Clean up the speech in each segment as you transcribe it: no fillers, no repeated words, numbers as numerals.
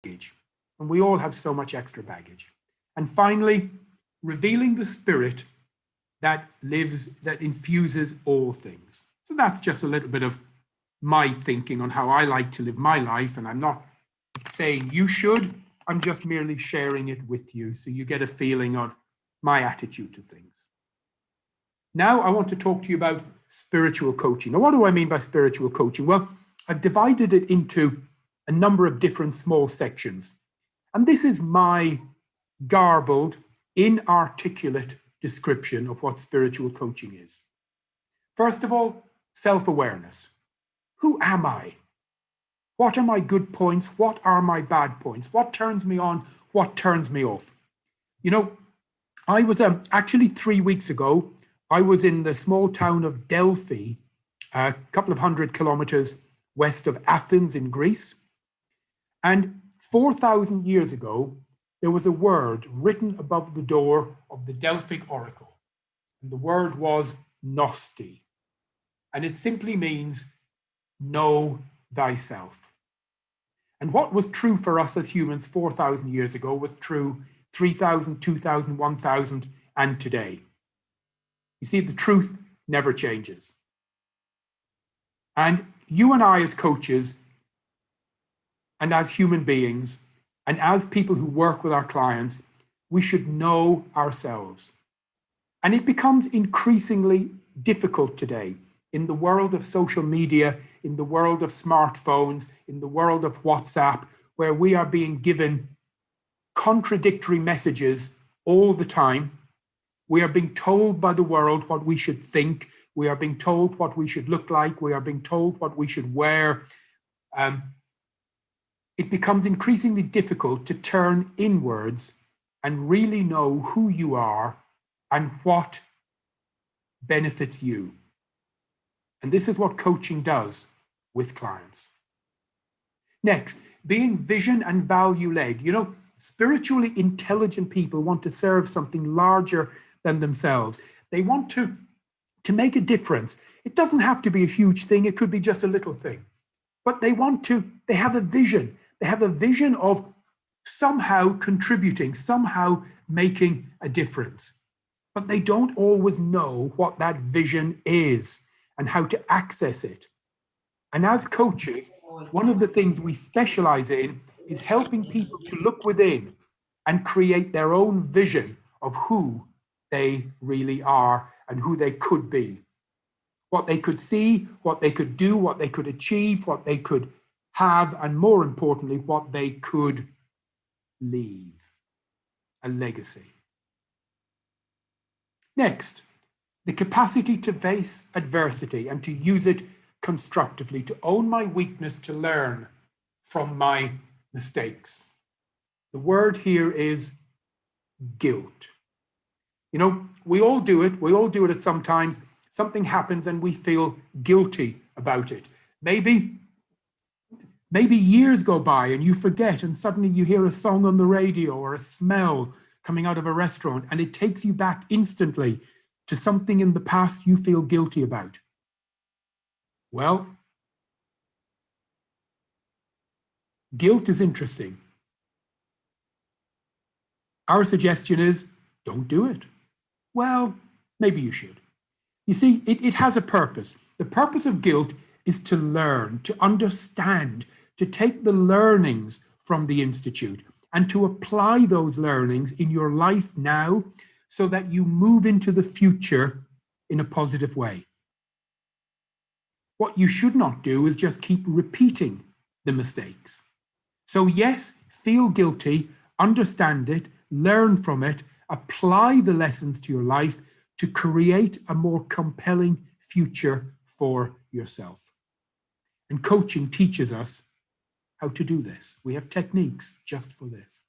baggage. And we all have so much extra baggage. And finally, revealing the spirit that lives, that infuses all things. So that's just a little bit of my thinking on how I like to live my life. And I'm not saying you should, I'm just merely sharing it with you so you get a feeling of my attitude to things. Now I want to talk to you about spiritual coaching. Now, what do I mean by spiritual coaching? Well, I've divided it into a number of different small sections. And this is my garbled, inarticulate description of what spiritual coaching is. First of all, self-awareness. Who am I? What are my good points? What are my bad points? What turns me on? What turns me off? You know, I was actually 3 weeks ago, I was in the small town of Delphi, a couple of 100 kilometers west of Athens in Greece. And 4,000 years ago, there was a word written above the door of the Delphic oracle. And the word was Gnosti. And it simply means know thyself. And what was true for us as humans 4,000 years ago was true 3,000, 2,000, 1,000, and today. You see, the truth never changes. And you and I as coaches and as human beings and as people who work with our clients, we should know ourselves. And it becomes increasingly difficult today in the world of social media, in the world of smartphones, in the world of WhatsApp, where we are being given contradictory messages all the time. We are being told by the world what we should think. We are being told what we should look like. We are being told what we should wear. It becomes increasingly difficult to turn inwards and really know who you are and what benefits you. And this is what coaching does with clients. Next, being vision and value led. You know, spiritually intelligent people want to serve something larger than themselves. They want to make a difference. It doesn't have to be a huge thing. It could be just a little thing. But they have a vision. They have a vision of somehow contributing, somehow making a difference. But they don't always know what that vision is and how to access it. And as coaches, one of the things we specialize in is helping people to look within and create their own vision of who they really are and who they could be. What they could see, what they could do, what they could achieve, what they could have, and more importantly, what they could leave, a legacy. Next, the capacity to face adversity and to use it constructively, to own my weakness, to learn from my mistakes. The word here is guilt. You know, we all do it. We all do it at some times. Something happens and we feel guilty about it. Maybe years go by and you forget, and suddenly you hear a song on the radio or a smell coming out of a restaurant, and it takes you back instantly to something in the past you feel guilty about. Well, guilt is interesting. Our suggestion is, don't do it. Well, maybe you should. You see, it has a purpose. The purpose of guilt is to learn, to understand, to take the learnings from the Institute and to apply those learnings in your life now so that you move into the future in a positive way. What you should not do is just keep repeating the mistakes. So yes, feel guilty, understand it, learn from it, apply the lessons to your life to create a more compelling future for yourself. And coaching teaches us how to do this. We have techniques just for this.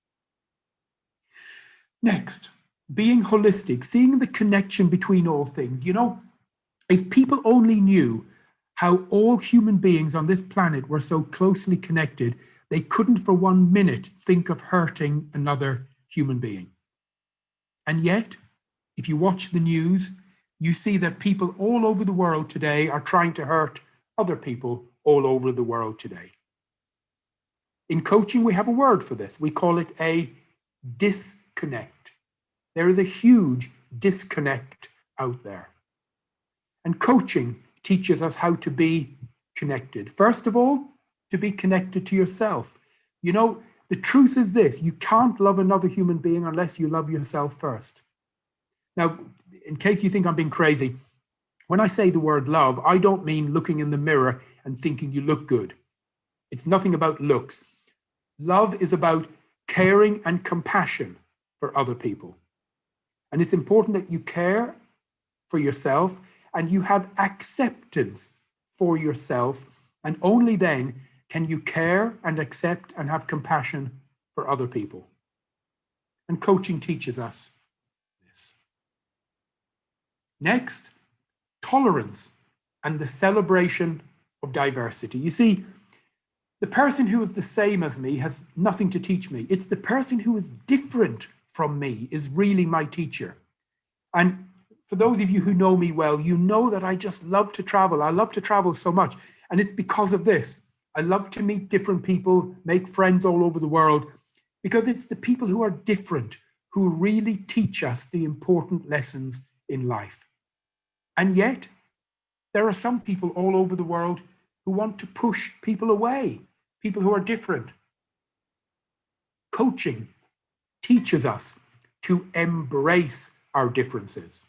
Next, being holistic, seeing the connection between all things. You know, if people only knew how all human beings on this planet were so closely connected, they couldn't for 1 minute think of hurting another human being. And yet, if you watch the news, you see that people all over the world today are trying to hurt other people all over the world today. In coaching, we have a word for this. We call it a disconnect. There is a huge disconnect out there. And coaching teaches us how to be connected. First of all, to be connected to yourself. You know, the truth is this: you can't love another human being unless you love yourself first. Now, in case you think I'm being crazy, when I say the word love, I don't mean looking in the mirror and thinking you look good. It's nothing about looks. Love is about caring and compassion for other people. And it's important that you care for yourself and you have acceptance for yourself. And only then can you care and accept and have compassion for other people. And coaching teaches us this. Next, tolerance and the celebration of diversity. You see, the person who is the same as me has nothing to teach me. It's the person who is different from me is really my teacher. And for those of you who know me well, you know that I just love to travel. I love to travel so much. And it's because of this. I love to meet different people, make friends all over the world, because it's the people who are different who really teach us the important lessons in life. And yet, there are some people all over the world who want to push people away, people who are different. Coaching teaches us to embrace our differences.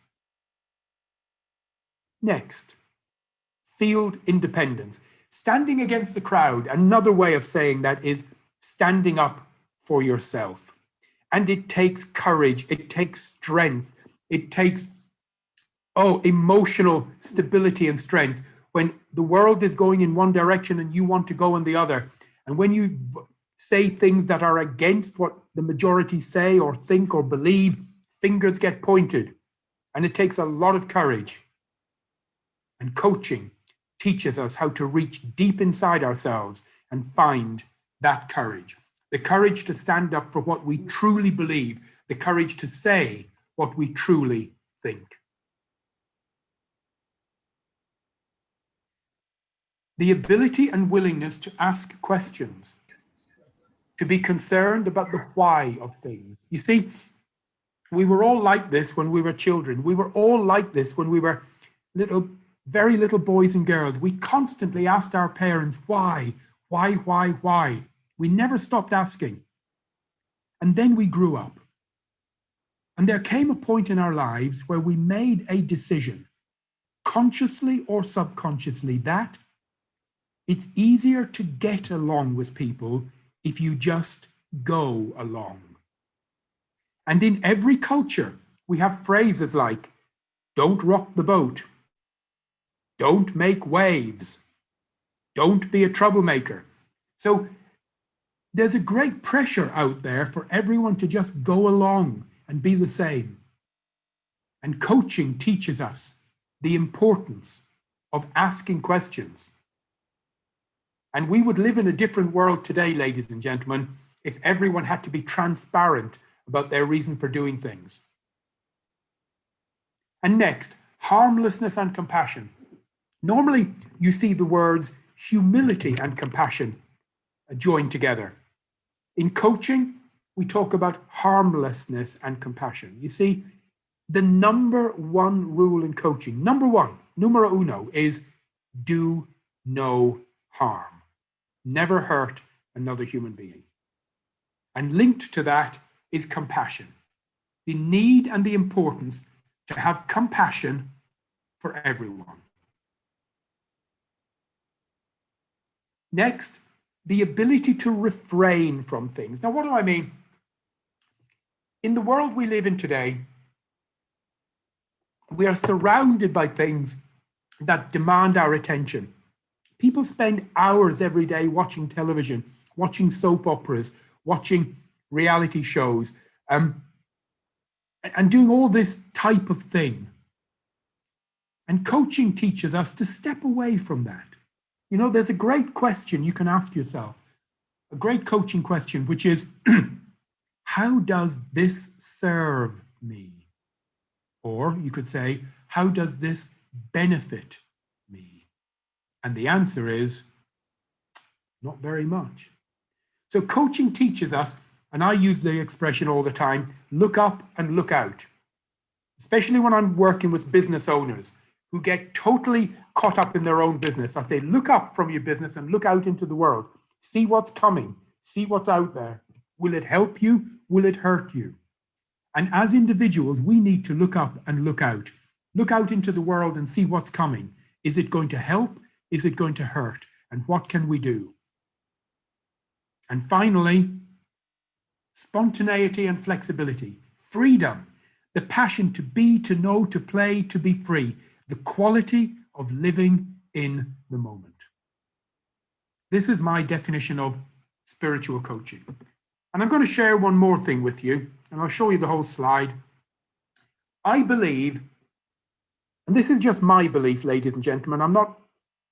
Next, field independence. Standing against the crowd, another way of saying that is standing up for yourself. And it takes courage, it takes strength, it takes emotional stability and strength when the world is going in one direction and you want to go in the other. And when you say things that are against what the majority say or think or believe, fingers get pointed. And it takes a lot of courage. And coaching teaches us how to reach deep inside ourselves and find that courage. The courage to stand up for what we truly believe, the courage to say what we truly think. The ability and willingness to ask questions, to be concerned about the why of things. You see, we were all like this when we were children. We were all like this when we were very little boys and girls. We constantly asked our parents, why? We never stopped asking. And then we grew up. And there came a point in our lives where we made a decision, consciously or subconsciously, that it's easier to get along with people if you just go along. And in every culture, we have phrases like, don't rock the boat, don't make waves, don't be a troublemaker. So there's a great pressure out there for everyone to just go along and be the same. And coaching teaches us the importance of asking questions. And we would live in a different world today, ladies and gentlemen, if everyone had to be transparent about their reason for doing things. And next, harmlessness and compassion. Normally, you see the words humility and compassion joined together. In coaching, we talk about harmlessness and compassion. You see, the number one rule in coaching, numero uno, is do no harm. Never hurt another human being. And linked to that is compassion. The need and the importance to have compassion for everyone. Next, the ability to refrain from things. Now, what do I mean? In the world we live in today, we are surrounded by things that demand our attention. People spend hours every day watching television, watching soap operas, watching reality shows, and doing all this type of thing. And coaching teaches us to step away from that. You know, there's a great question you can ask yourself, a great coaching question, which is, how does this serve me? Or you could say, how does this benefit me? And the answer is, not very much. So coaching teaches us, and I use the expression all the time, look up and look out. Especially when I'm working with business owners who get totally caught up in their own business. I say, look up from your business and look out into the world. See what's coming. See what's out there. Will it help you? Will it hurt you? And as individuals, we need to look up and look out. Look out into the world and see what's coming. Is it going to help? Is it going to hurt? And what can we do? And finally, spontaneity and flexibility, freedom, the passion to be, to know, to play, to be free, the quality of living in the moment. This is my definition of spiritual coaching. And I'm going to share one more thing with you, and I'll show you the whole slide. I believe, and this is just my belief, ladies and gentlemen, I'm not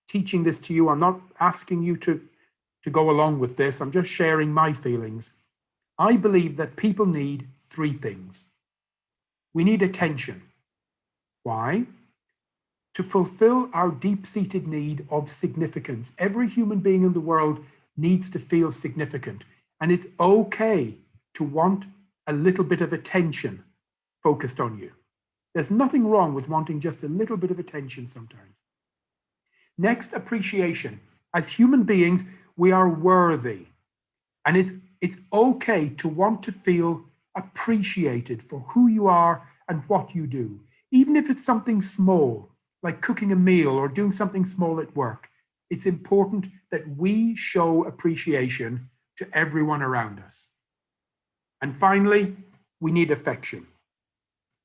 teaching this to you, I'm not asking you to go along with this, I'm just sharing my feelings. I believe that people need three things. We need attention. Why? To fulfill our deep-seated need of significance. Every human being in the world needs to feel significant. And it's okay to want a little bit of attention focused on you. There's nothing wrong with wanting just a little bit of attention sometimes. Next, appreciation. As human beings, we are worthy. And it's okay to want to feel appreciated for who you are and what you do. Even if it's something small, like cooking a meal or doing something small at work, it's important that we show appreciation to everyone around us. And finally, we need affection.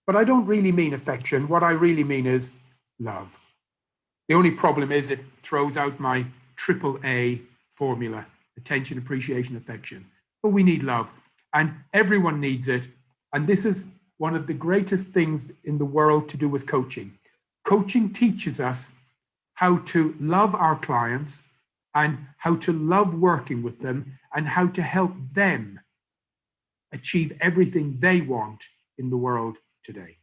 But I don't really mean affection. What I really mean is love. The only problem is it throws out my AAA formula: attention, appreciation, affection. But we need love, and everyone needs it. And this is one of the greatest things in the world to do with coaching. Coaching teaches us how to love our clients and how to love working with them and how to help them achieve everything they want in the world today.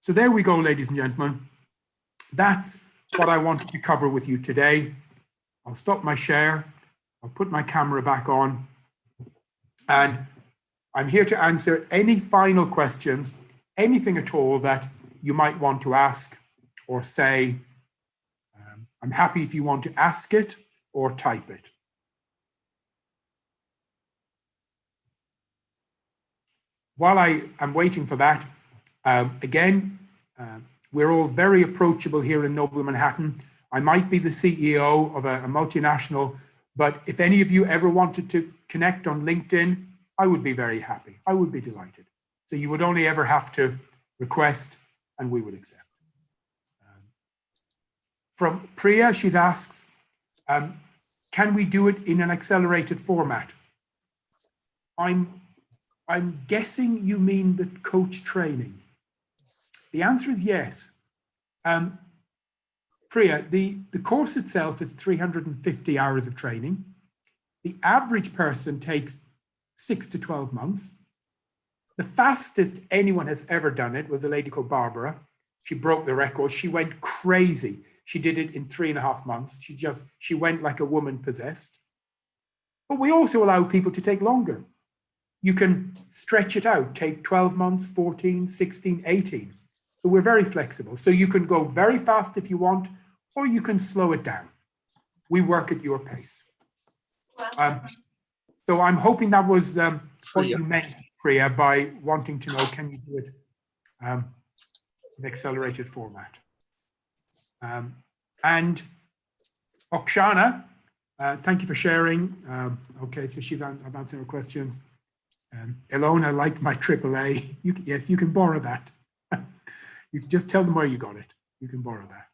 So there we go, ladies and gentlemen. That's what I wanted to cover with you today. I'll stop my share. I'll put my camera back on. And I'm here to answer any final questions, anything at all that you might want to ask or say. I'm happy if you want to ask it or type it. While I am waiting for that, we're all very approachable here in Noble Manhattan. I might be the CEO of a multinational, but if any of you ever wanted to connect on LinkedIn, I would be very happy. I would be delighted. So you would only ever have to request and we would accept. From Priya, she asks, can we do it in an accelerated format? I'm guessing you mean the coach training. The answer is yes. Priya, the course itself is 350 hours of training. The average person takes 6 to 12 months. The fastest anyone has ever done it was a lady called Barbara. She broke the record. She went crazy. She did it in 3.5 months. She went like a woman possessed. But we also allow people to take longer. You can stretch it out, take 12 months, 14, 16, 18. So we're very flexible. So you can go very fast if you want, or you can slow it down. We work at your pace. So I'm hoping that was what you meant, Priya, by wanting to know, can you do it in accelerated format? And Oksana, thank you for sharing. Okay, so I've answered her questions. Ilona liked my AAA. Yes, you can borrow that. You just tell them where you got it. You can borrow that.